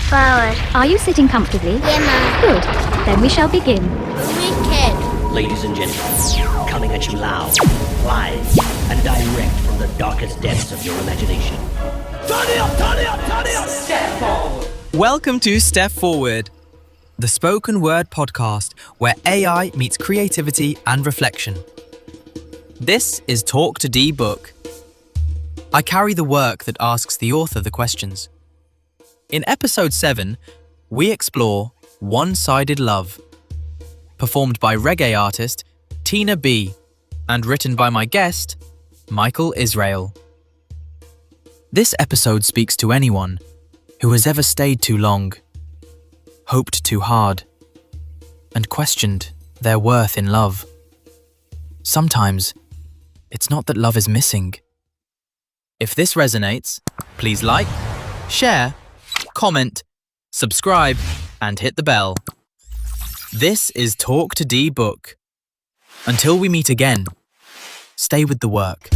Forward. Are you sitting comfortably? Yeah, Mum. Good. Then we shall begin. Wicked. Ladies and gentlemen, coming at you loud, live, and direct from the darkest depths of your imagination. Turn it up! Step forward. Welcome to Step Forward, the spoken word podcast where AI meets creativity and reflection. This is Talk to Dee Book. I carry the work that asks the author the questions. In Episode 7, we explore One-Sided Love, performed by reggae artist Tina B, and written by my guest, Mycall Isrell. This episode speaks to anyone who has ever stayed too long, hoped too hard, and questioned their worth in love. Sometimes, it's not that love is missing. If this resonates, please like, share, comment, subscribe, and hit the bell. This is Talk to Dee Book. Until we meet again, stay with the work.